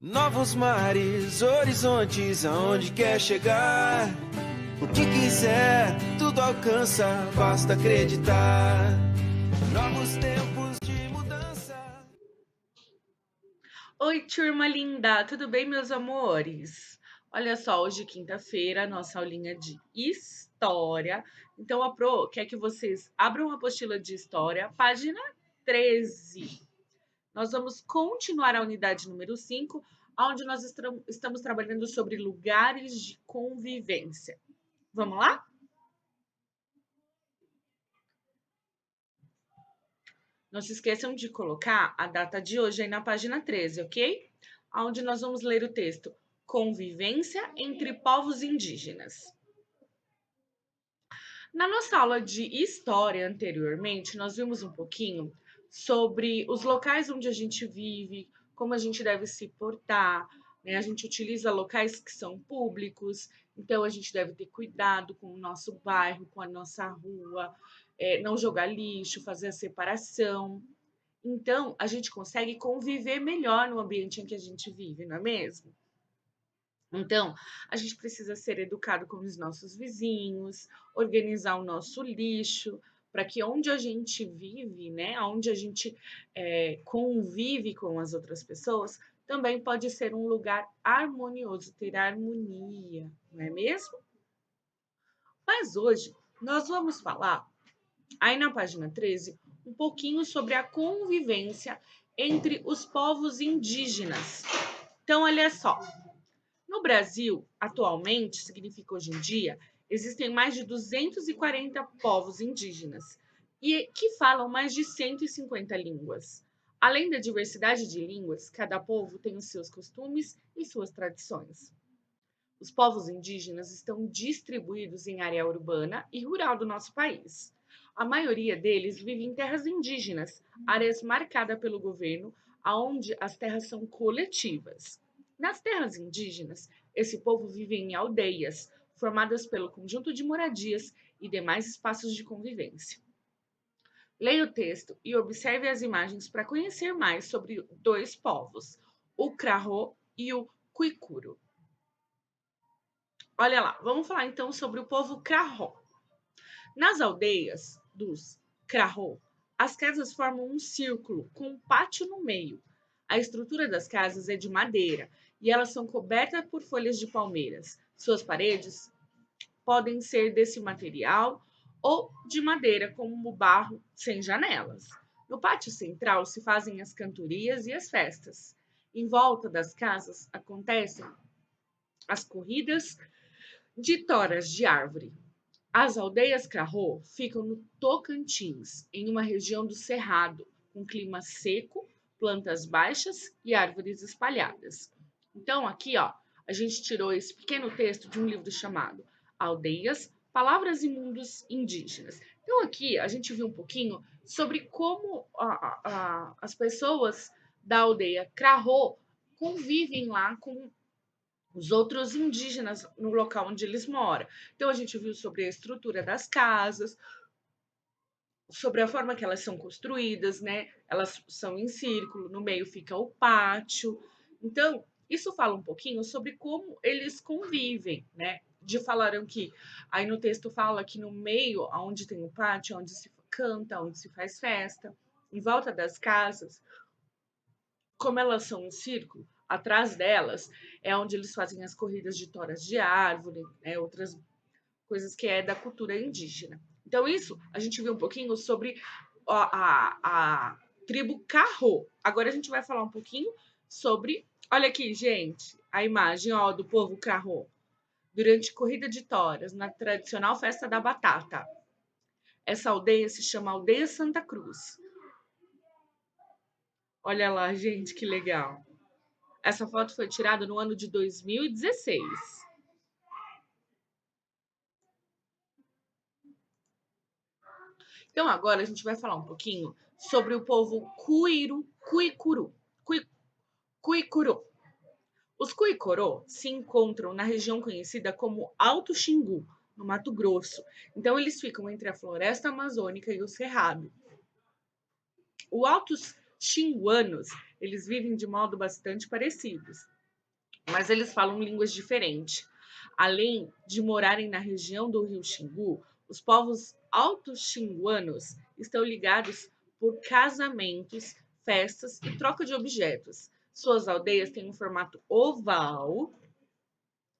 Novos mares, horizontes, aonde quer chegar. O que quiser, tudo alcança, basta acreditar. Novos tempos de mudança. Oi, turma linda, tudo bem, meus amores? Olha só, hoje quinta-feira, nossa aulinha de história. Então, a Pro quer que vocês abram a apostila de história, página 13. Nós vamos continuar a unidade número 5, onde nós estamos trabalhando sobre lugares de convivência. Vamos lá? Não se esqueçam de colocar a data de hoje aí na página 13, ok? Onde nós vamos ler o texto Convivência entre povos indígenas. Na nossa aula de história anteriormente, nós vimos um pouquinho sobre os locais onde a gente vive, como a gente deve se portar, né? A gente utiliza locais que são públicos, então a gente deve ter cuidado com o nosso bairro, com a nossa rua, não jogar lixo, fazer a separação. Então, a gente consegue conviver melhor no ambiente em que a gente vive, não é mesmo? Então, a gente precisa ser educado com os nossos vizinhos, organizar o nosso lixo, para que onde a gente vive, né, onde a gente convive com as outras pessoas, também pode ser um lugar harmonioso, ter harmonia, não é mesmo? Mas hoje nós vamos falar, aí na página 13, um pouquinho sobre a convivência entre os povos indígenas. Então, olha só, no Brasil, atualmente, significa hoje em dia, existem mais de 240 povos indígenas e que falam mais de 150 línguas. Além da diversidade de línguas, cada povo tem os seus costumes e suas tradições. Os povos indígenas estão distribuídos em área urbana e rural do nosso país. A maioria deles vive em terras indígenas, áreas marcadas pelo governo, onde as terras são coletivas. Nas terras indígenas, esse povo vive em aldeias, formadas pelo conjunto de moradias e demais espaços de convivência. Leia o texto e observe as imagens para conhecer mais sobre dois povos, o Krahô e o Kuikuro. Olha lá, vamos falar então sobre o povo Krahô. Nas aldeias dos Krahô, as casas formam um círculo com um pátio no meio. A estrutura das casas é de madeira e elas são cobertas por folhas de palmeiras. Suas paredes podem ser desse material ou de madeira, como barro sem janelas. No pátio central se fazem as cantorias e as festas. Em volta das casas acontecem as corridas de toras de árvore. As aldeias Krahô ficam no Tocantins, em uma região do Cerrado, com clima seco, plantas baixas e árvores espalhadas. Então, aqui, ó, a gente tirou esse pequeno texto de um livro chamado Aldeias, Palavras e Mundos Indígenas. Então, aqui a gente viu um pouquinho sobre como as pessoas da aldeia Krahô convivem lá com os outros indígenas no local onde eles moram. Então, a gente viu sobre a estrutura das casas, sobre a forma que elas são construídas, né? Elas são em círculo, no meio fica o pátio. Então, isso fala um pouquinho sobre como eles convivem, né? De falaram que aí no texto fala que no meio, onde tem o pátio, onde se canta, onde se faz festa, em volta das casas, como elas são um círculo, atrás delas é onde eles fazem as corridas de toras de árvore, né, outras coisas que é da cultura indígena. Então, isso a gente viu um pouquinho sobre a tribo Carro. Agora a gente vai falar um pouquinho sobre. Olha aqui, gente, a imagem ó, do povo Carro durante corrida de toras, na tradicional festa da batata. Essa aldeia se chama Aldeia Santa Cruz. Olha lá, gente, que legal. Essa foto foi tirada no ano de 2016. Então agora a gente vai falar um pouquinho sobre o povo Cuicuru. Os Cuicorô se encontram na região conhecida como Alto Xingu, no Mato Grosso. Então eles ficam entre a floresta amazônica e o cerrado. Os altos xinguanos eles vivem de modo bastante parecidos, mas eles falam línguas diferentes. Além de morarem na região do rio Xingu, os povos alto-xinguanos estão ligados por casamentos, festas e troca de objetos. Suas aldeias têm um formato oval,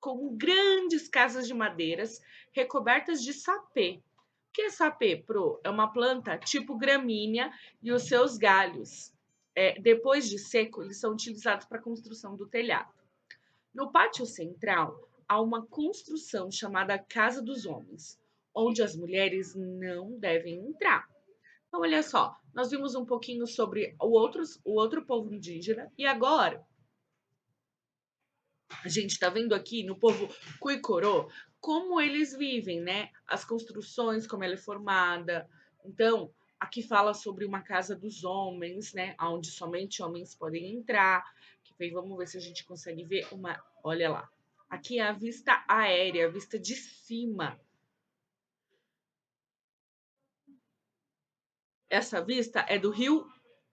com grandes casas de madeiras recobertas de sapê. O que é sapê, Pro? É uma planta tipo gramínea e os seus galhos, depois de seco, eles são utilizados para a construção do telhado. No pátio central, há uma construção chamada Casa dos Homens, onde as mulheres não devem entrar. Então, olha só, nós vimos um pouquinho sobre o outro povo indígena e agora a gente está vendo aqui no povo Cuicorô como eles vivem, né? As construções, como ela é formada. Então, aqui fala sobre uma casa dos homens, né? Onde somente homens podem entrar. Vamos ver se a gente consegue ver uma. Olha lá. Aqui é a vista aérea, a vista de cima. Essa vista é do rio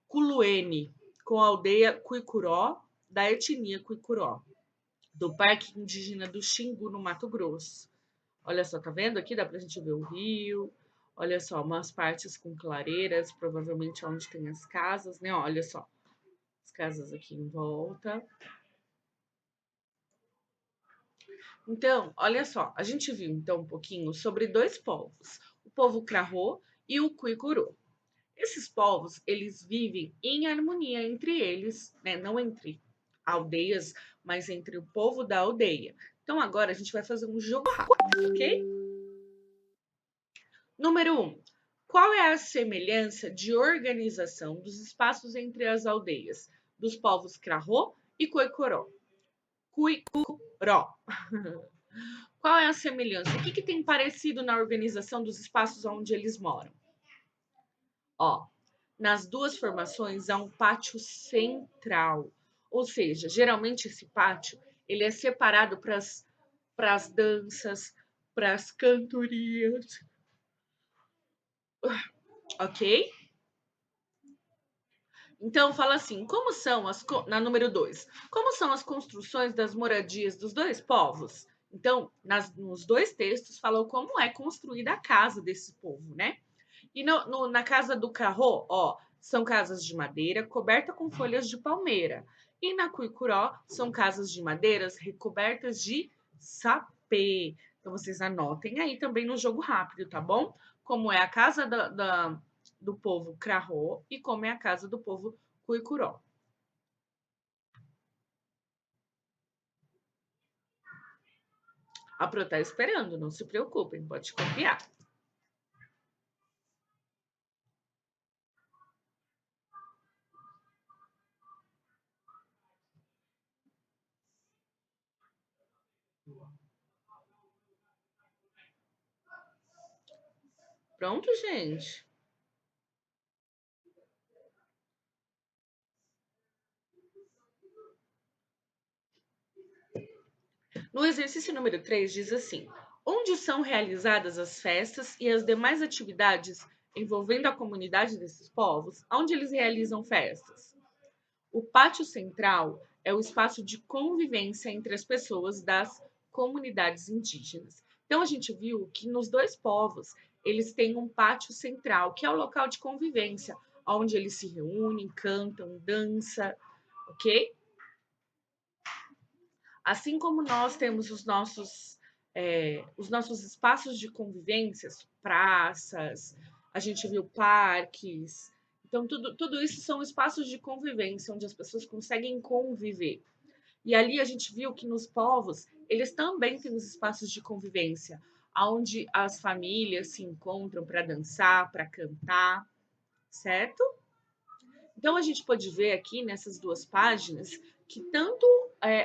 Culuene, com a aldeia Cuicuró, da etnia Cuicuró, do Parque Indígena do Xingu, no Mato Grosso. Olha só, tá vendo aqui? Dá pra gente ver o rio. Olha só, umas partes com clareiras, provavelmente onde tem as casas, né? Olha só, as casas aqui em volta. Então, olha só, a gente viu então um pouquinho sobre dois povos, o povo Krahô e o Cuicurô. Esses povos, eles vivem em harmonia entre eles, né? Não entre aldeias, mas entre o povo da aldeia. Então agora a gente vai fazer um jogo rápido, ok? Número 1. Qual é a semelhança de organização dos espaços entre as aldeias dos povos Krahô e Cuicuró? Cuicuró. Qual é a semelhança? O que tem parecido na organização dos espaços onde eles moram? Ó, nas duas formações há um pátio central, ou seja, geralmente esse pátio ele é separado para as danças, para as cantorias, ok? Então fala assim, como são na número 2, como são as construções das moradias dos dois povos? Então, nos dois textos falou como é construída a casa desse povo, né? E na casa do Carro, ó, são casas de madeira coberta com folhas de palmeira. E na Cuicuró são casas de madeiras recobertas de sapê. Então vocês anotem aí também no jogo rápido, tá bom? Como é a casa do povo Krahô e como é a casa do povo Cuicuró. A Pro tá esperando, não se preocupem, pode copiar. Pronto, gente? No exercício número 3 diz assim: onde são realizadas as festas e as demais atividades envolvendo a comunidade desses povos? Onde eles realizam festas? O pátio central é o espaço de convivência entre as pessoas das comunidades indígenas. Então a gente viu que nos dois povos eles têm um pátio central, que é o local de convivência, onde eles se reúnem, cantam, dançam, ok? Assim como nós temos os nossos espaços de convivências, praças, a gente viu parques. Então, tudo isso são espaços de convivência, onde as pessoas conseguem conviver. E ali a gente viu que nos povos, eles também têm os espaços de convivência, onde as famílias se encontram para dançar, para cantar, certo? Então, a gente pode ver aqui nessas duas páginas que tanto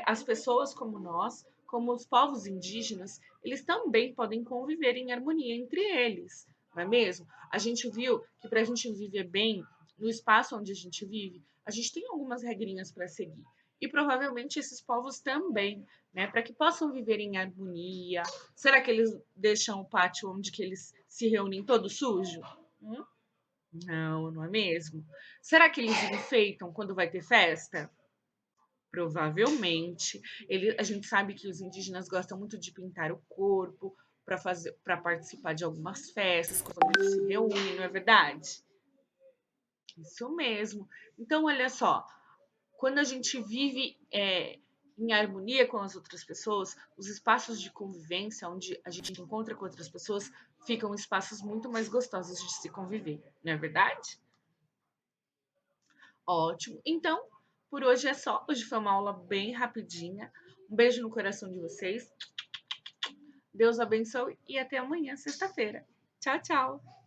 as pessoas como nós, como os povos indígenas, eles também podem conviver em harmonia entre eles, não é mesmo? A gente viu que para a gente viver bem no espaço onde a gente vive, a gente tem algumas regrinhas para seguir. E provavelmente esses povos também, né? Para que possam viver em harmonia. Será que eles deixam o pátio onde que eles se reúnem todo sujo? Não, não é mesmo? Será que eles enfeitam quando vai ter festa? Provavelmente. A gente sabe que os indígenas gostam muito de pintar o corpo para participar de algumas festas, quando eles se reúnem, não é verdade? Isso mesmo. Então, olha só, quando a gente vive em harmonia com as outras pessoas, os espaços de convivência, onde a gente encontra com outras pessoas, ficam espaços muito mais gostosos de se conviver, não é verdade? Ótimo. Então, por hoje é só. Hoje foi uma aula bem rapidinha. Um beijo no coração de vocês. Deus abençoe e até amanhã, sexta-feira. Tchau, tchau.